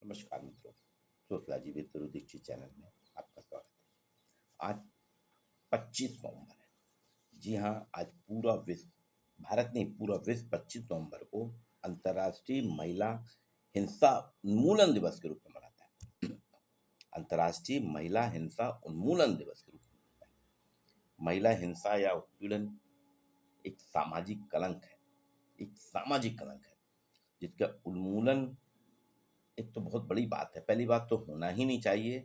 नमस्कार मित्रों, sociology with Dixit channel में आपका स्वागत है। आज 25 नवंबर है। जी हाँ, आज पूरा विश्व, भारत नहीं पूरा विश्व 25 नवंबर को अंतर्राष्ट्रीय महिला हिंसा उन्मूलन दिवस के रूप में मनाता है। अंतर्राष्ट्रीय महिला हिंसा उन्मूलन दिवस के रूप में मनाता है। महिला हिंसा या उत्पीड़न एक सामाजिक कलंक है, जिसका उन्मूलन एक तो बहुत बड़ी बात है। पहली बात तो होना ही नहीं चाहिए,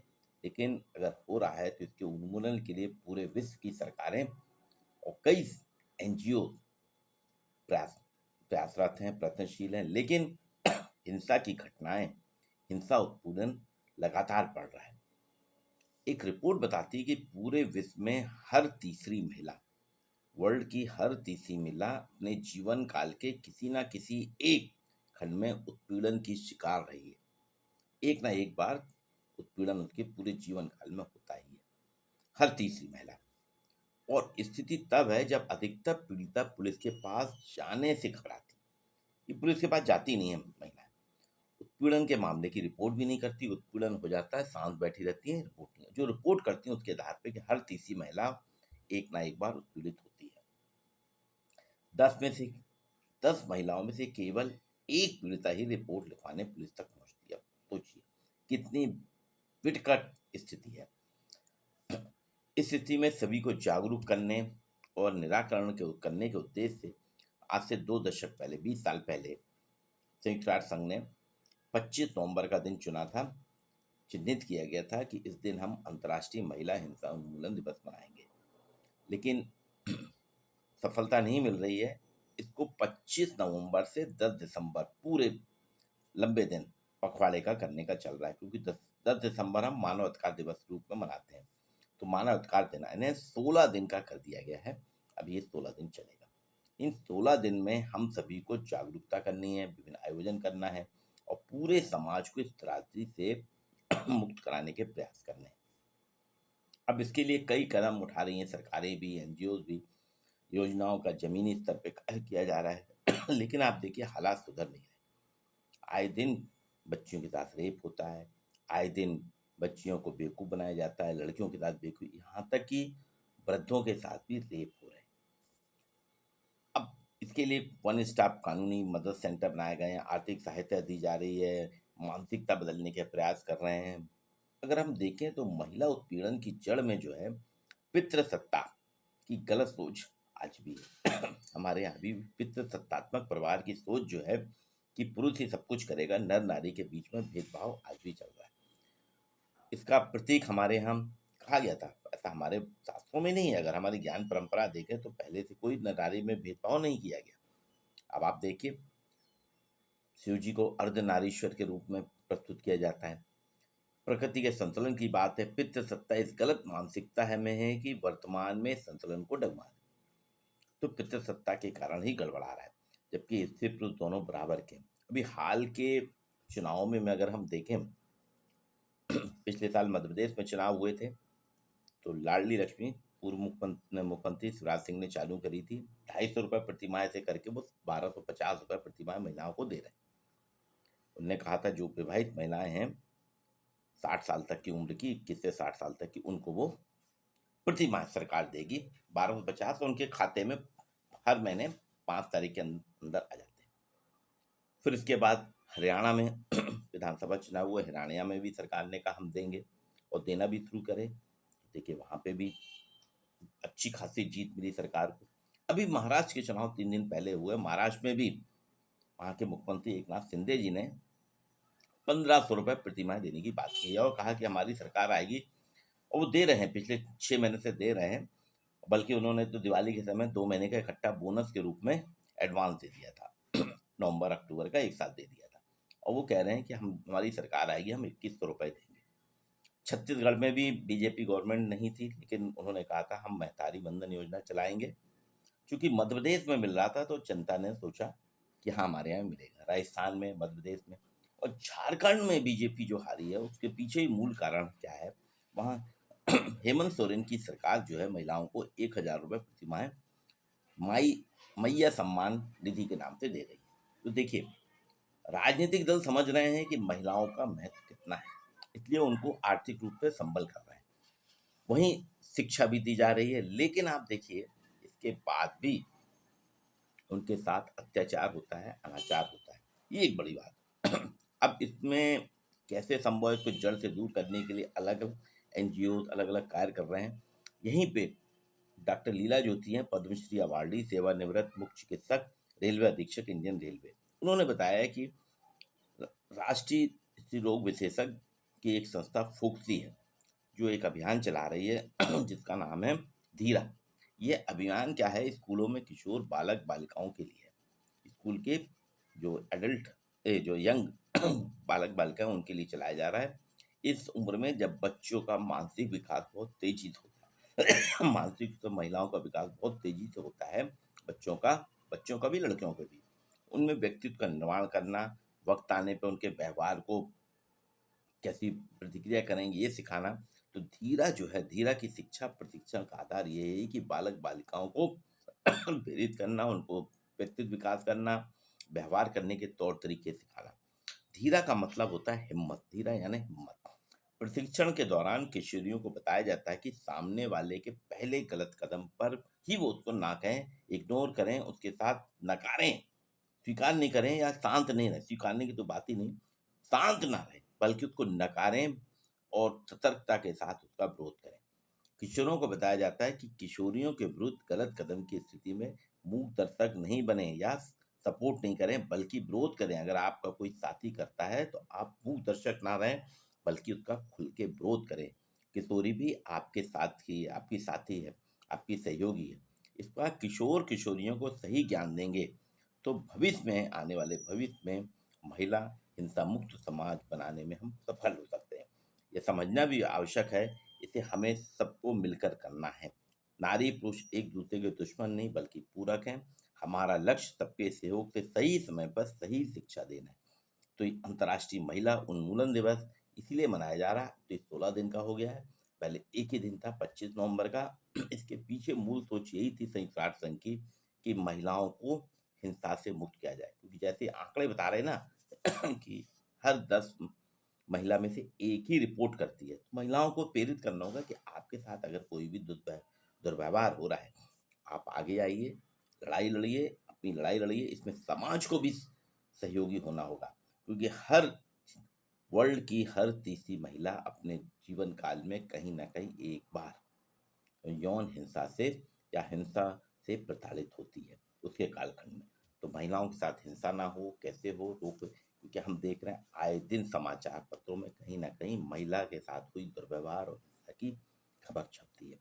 लेकिन अगर हो रहा है तो इसके उन्मूलन के लिए पूरे विश्व की सरकारें और कई एनजीओ प्रयासरत हैं, प्रयत्नशील हैं, लेकिन हिंसा की घटनाएं, हिंसा उत्पीड़न लगातार बढ़ रहा है। एक रिपोर्ट बताती है कि पूरे विश्व में वर्ल्ड की हर तीसरी महिला अपने जीवन काल के किसी ना किसी एक खंड में उत्पीड़न की शिकार रही है। एक ना एक बार उत्पीड़न उसके पूरे जीवन काल में होता ही है, हर तीसरी महिला। और स्थिति तब है जब अधिकतर पीड़िता पुलिस के पास जाने से घबराती। ये पुलिस के पास जाती नहीं है महिलाएं, उत्पीड़न के मामले की रिपोर्ट भी नहीं करती। उत्पीड़न हो जाता है, शांत बैठी रहती है, रिपोर्ट नहीं। जो रिपोर्ट करती है उसके आधार पर कि हर तीसरी महिला एक ना एक बार उत्पीड़ित होती है। 10 महिलाओं में से केवल एक पीड़िता ही रिपोर्ट लिखवाने पुलिस तक पहुंचती है। सोचिए कितनी विकट स्थिति है। इस स्थिति में सभी को जागरूक करने और निराकरण करने के उद्देश्य से आज से 2 दशक पहले, 20 साल पहले, संयुक्त राष्ट्र संघ ने 25 नवंबर का दिन चिन्हित किया गया था कि इस दिन हम अंतर्राष्ट्रीय महिला हिंसा उन्मूलन दिवस मनाएंगे। लेकिन सफलता नहीं मिल रही है। इसको 25 नवंबर से 10 दिसंबर पूरे लंबे दिन पखवाड़े का करने का चल रहा है, क्योंकि 10 दिसंबर हम मानव अधिकार दिवस के रूप में मनाते हैं। तो मानव अधिकार दिन इन्हें 16 दिन का कर दिया गया है। अब ये 16 दिन चलेगा। इन 16 दिन में हम सभी को जागरूकता करनी है, विभिन्न आयोजन करना है और पूरे समाज को इस त्रासदी से मुक्त कराने के प्रयास करने हैं। अब इसके लिए कई कदम उठा रही हैं सरकारें भी, एनजीओ भी। योजनाओं का जमीनी स्तर पे कार्य किया जा रहा है लेकिन आप देखिए हालात सुधर नहीं रहे। आए दिन बच्चियों के साथ रेप होता है, आए दिन बच्चियों को बेवकूफ़ बनाया जाता है, लड़कियों के साथ बेवकूफ़, यहाँ तक कि वृद्धों के साथ भी रेप हो रहे हैं। अब इसके लिए वन स्टॉप कानूनी मदद सेंटर बनाए गए हैं, आर्थिक सहायता दी जा रही है, मानसिकता बदलने के प्रयास कर रहे हैं। अगर हम देखें तो महिला उत्पीड़न की जड़ में जो है पितृसत्ता की गलत सोच आज भी है। हमारे यहाँ भी पितृसत्तात्मक परिवार की सोच जो है कि पुरुष ही सब कुछ करेगा, नर नारी के बीच में भेदभाव आज भी चल रहा है। इसका प्रतीक हमारे यहाँ कहा गया था, ऐसा हमारे शास्त्रों में नहीं है। अगर हमारी ज्ञान परंपरा देखें तो पहले से कोई नर नारी में भेदभाव नहीं किया गया। अब आप देखिए शिव जी को अर्धनारीश्वर के रूप में प्रस्तुत किया जाता है। प्रकृति के संतुलन की बात है। पितृसत्ता इस गलत मानसिकता है में है कि वर्तमान में संतुलन को डगमा दे, तो पितृसत्ता के कारण ही गड़बड़ा रहा है, जबकि स्त्री पुरुष दोनों बराबर के। अभी हाल के चुनाव में अगर हम देखें, पिछले साल मध्य प्रदेश में चुनाव हुए थे, तो लाडली लक्ष्मी पूर्व मुख्यमंत्री शिवराज सिंह ने चालू करी थी। 250 रुपये प्रतिमाह से करके वो 1250 रुपये प्रतिमाह महिलाओं को दे रहे हैं। उन्होंने कहा था जो विवाहित महिलाएं हैं 60 साल तक की उम्र की, 21 से 60 साल तक की, उनको वो प्रतिमाह सरकार देगी 1250, उनके खाते में हर महीने 5 तारीख के अंदर आ जाते हैं। फिर इसके बाद हरियाणा में विधानसभा चुनाव हुआ, हरियाणा में भी सरकार ने कहा हम देंगे और देना भी शुरू करे। देखिए वहाँ पे भी अच्छी खासी जीत मिली सरकार को। अभी महाराष्ट्र के चुनाव 3 दिन पहले हुए, महाराष्ट्र में भी वहाँ के मुख्यमंत्री एकनाथ शिंदे जी ने 1500 रुपये प्रतिमाह देने की बात की और कहा कि हमारी सरकार आएगी, और वो दे रहे हैं, पिछले 6 महीने से दे रहे हैं। बल्कि उन्होंने तो दिवाली के समय 2 महीने का इकट्ठा बोनस के रूप में एडवांस दे दिया था नवंबर अक्टूबर का एक साथ दे दिया था। और वो कह रहे हैं कि हमारी सरकार आएगी, हम 2100 रुपये देंगे। छत्तीसगढ़ में भी बीजेपी गवर्नमेंट नहीं थी, लेकिन उन्होंने कहा था हम महतारी बंधन योजना चलाएंगे। चूंकि मध्य प्रदेश में मिल रहा था तो जनता ने सोचा कि हाँ हमारे यहाँ मिलेगा। राजस्थान में, मध्य प्रदेश में और झारखंड में बीजेपी जो हारी है उसके पीछे ही मूल कारण क्या है, वहाँ हेमंत सोरेन की सरकार जो है महिलाओं को 1000 रुपये प्रतिमाह मैया सम्मान निधि के नाम से दे रही है। तो देखिए राजनीतिक दल समझ रहे हैं कि महिलाओं का महत्व कितना है, इसलिए उनको आर्थिक रूप से संबल कर रहे हैं। वहीं शिक्षा भी दी जा रही है, लेकिन आप देखिए इसके बाद भी उनके साथ अत्याचार होता है, अनाचार होता है। ये एक बड़ी बात। अब इसमें कैसे संभव है, इसको जड़ से दूर करने के लिए अलग एनजीओ अलग-अलग कार्य कर रहे हैं। यहीं पे डॉक्टर लीला ज्योति हैं, पद्मश्री अवार्डी, सेवानिवृत्त मुख्य चिकित्सक, रेलवे अधीक्षक, इंडियन रेलवे। उन्होंने बताया कि र राष्ट्रीय स्त्री रोग विशेषज्ञ की एक संस्था फोक्सी है, जो एक अभियान चला रही है जिसका नाम है धीरा। ये अभियान क्या है, स्कूलों में किशोर बालक बालिकाओं के लिए है। स्कूल के जो एडल्ट जो यंग बालक बालिकाएं उनके लिए चलाया जा रहा है। इस उम्र में जब बच्चों का मानसिक विकास बहुत तेजी से होता है मानसिक तो महिलाओं का विकास बहुत तेजी से होता है, बच्चों का भी लड़कियों का भी। उनमें व्यक्तित्व का निर्माण करना, वक्त आने पे उनके व्यवहार को कैसी प्रतिक्रिया करेंगे ये सिखाना। तो धीरा जो है, धीरा की शिक्षा प्रशिक्षण का आधार ये है कि बालक बालिकाओं को प्रेरित करना, उनको व्यक्तित्व विकास करना, व्यवहार करने के तौर तरीके सिखाना। धीरा का मतलब होता है हिम्मत, धीरा यानी हिम्मत। प्रशिक्षण के दौरान किशोरियों को बताया जाता है कि सामने वाले के पहले गलत कदम पर ही वो उसको ना कहें, इग्नोर करें, उसके साथ नकारें, स्वीकार नहीं करें या शांत नहीं रहें, स्वीकारने की तो बात ही नहीं, शांत ना रहें, बल्कि उसको नकारें और सतर्कता के साथ उसका विरोध करें। किशोरों को बताया जाता है कि किशोरियों के विरुद्ध गलत कदम की स्थिति में मूक दर्शक नहीं बने या सपोर्ट नहीं करें, बल्कि विरोध करें। अगर आपका कोई साथी करता है तो आप मूक दर्शक ना रहें, बल्कि उसका खुल के विरोध करें। किशोरी भी आपके साथ ही आपकी साथी है, आपकी सहयोगी है। इस बार किशोर किशोरियों को सही ज्ञान देंगे तो भविष्य में, आने वाले भविष्य में महिला हिंसा मुक्त समाज बनाने में हम सफल हो सकते हैं। ये समझना भी आवश्यक है, इसे हमें सबको मिलकर करना है। नारी पुरुष एक दूसरे के दुश्मन नहीं बल्कि पूरक हैं। हमारा लक्ष्य सबके सहयोग से सही समय पर सही शिक्षा देना है। तो ये अंतर्राष्ट्रीय महिला उन्मूलन दिवस इसीलिए मनाया जा रहा है। तो ये 16 दिन का हो गया है, पहले एक ही दिन था 25 नवंबर का। इसके पीछे मूल सोच यही थी संयुक्त राष्ट्र संघ की, कि महिलाओं को हिंसा से मुक्त किया जाए, क्योंकि जैसे आंकड़े बता रहे हैं ना कि हर 10 महिला में से एक ही रिपोर्ट करती है। तो महिलाओं को प्रेरित करना होगा कि आपके साथ अगर कोई भी दुर्व्यवहार हो रहा है, आप आगे आइए, लड़ाई लड़िए, अपनी लड़ाई लड़िए। इसमें समाज को भी सहयोगी होना होगा, क्योंकि हर वर्ल्ड की हर तीसरी महिला अपने जीवन काल में कहीं न कहीं एक बार यौन हिंसा से या हिंसा से प्रताड़ित होती है उसके कालखंड में। तो महिलाओं के साथ हिंसा ना हो, कैसे हो रोक, क्योंकि हम देख रहे हैं आए दिन समाचार पत्रों में कहीं न कहीं महिला के साथ हुई दुर्व्यवहार और हिंसा की खबर छपती है।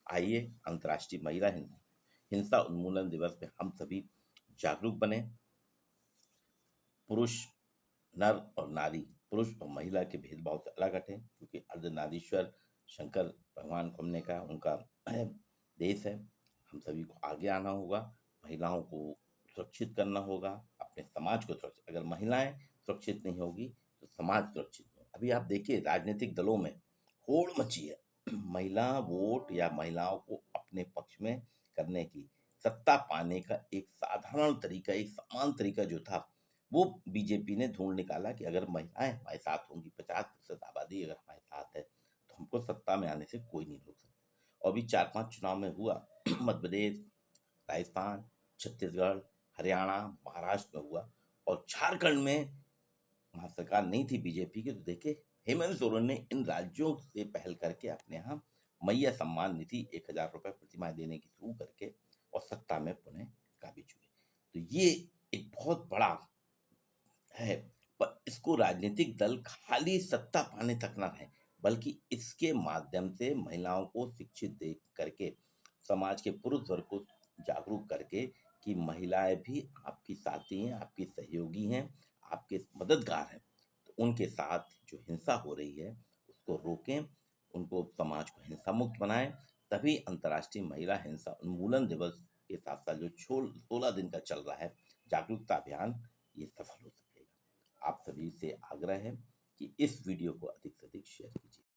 आइए अंतर्राष्ट्रीय महिला हिंसा उन्मूलन दिवस पे हम सभी जागरूक बने। पुरुष, नर और नारी, पुरुष और महिला के भेदभाव से अलग हटें, क्योंकि अर्धनारीश्वर शंकर भगवान को हमने कहा उनका देश है। हम सभी को आगे आना होगा, महिलाओं को सुरक्षित करना होगा, अपने समाज को सुरक्षित। अगर महिलाएं सुरक्षित नहीं होगी तो समाज सुरक्षित नहीं। अभी आप देखिए राजनीतिक दलों में होड़ मची है महिला वोट या महिलाओं को अपने पक्ष में करने की, सत्ता पाने का एक साधारण तरीका, एक समान तरीका जो था, वो बीजेपी ने ढूंढ निकाला कि अगर महिलाएं हमारे साथ होंगी, 50% आबादी अगर हमारे साथ है, तो हमको सत्ता में आने से कोई नहीं रोक सकता। और अभी 4-5 चुनाव में हुआ मध्य प्रदेश, राजस्थान, छत्तीसगढ़, हरियाणा, महाराष्ट्र में हुआ, और झारखंड में वहाँ सरकार नहीं थी बीजेपी की। तो देखिए हेमंत सोरेन ने इन राज्यों से पहल करके अपने यहाँ मैया सम्मान निधि 1000 रुपये प्रतिमाह देने की शुरू करके और सत्ता में पुनः काबिज हुए। तो ये एक बहुत बड़ा है, पर इसको राजनीतिक दल खाली सत्ता पाने तक ना रहे, बल्कि इसके माध्यम से महिलाओं को शिक्षित दे करके, समाज के पुरुष वर्ग को जागरूक करके कि महिलाएं भी आपकी साथी हैं, आपकी सहयोगी हैं, आपके मददगार हैं। तो उनके साथ जो हिंसा हो रही है उसको रोकें, उनको समाज को हिंसा मुक्त बनाएं। तभी अंतर्राष्ट्रीय महिला हिंसा उन्मूलन दिवस के साथ साथ जो 16 दिन का चल रहा है जागरूकता अभियान, ये सफल हो सकेगा। आप सभी से आग्रह है कि इस वीडियो को अधिक से अधिक शेयर कीजिए।